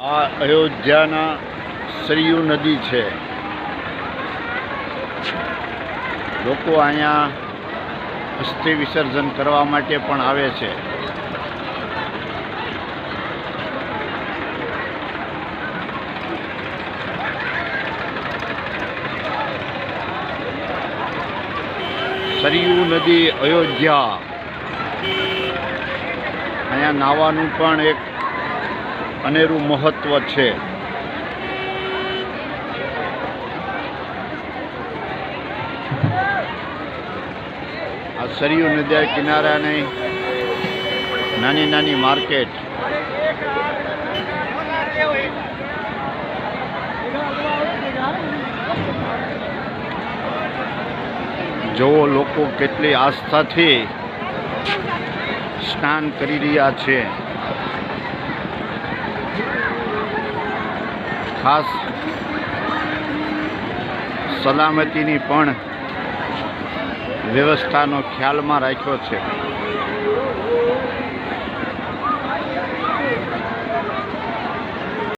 આ અયોધ્યાના સરયુ નદી છે। લોકો અહીંયા અસ્થિ વિસર્જન કરવા માટે પણ આવે છે। સરયુ નદી અયોધ્યા, અહીંયા નાવાનું પણ એક અનેરું મહત્વ છે। આ સરયુ નદી કિનારાની નાની નાની માર્કેટ, જોવો લોકો કેટલી આસ્થાથી સ્નાન કરી રહ્યા છે। ખાસ સલામતીની પણ વ્યવસ્થાનો ખ્યાલમાં રાખ્યો છે।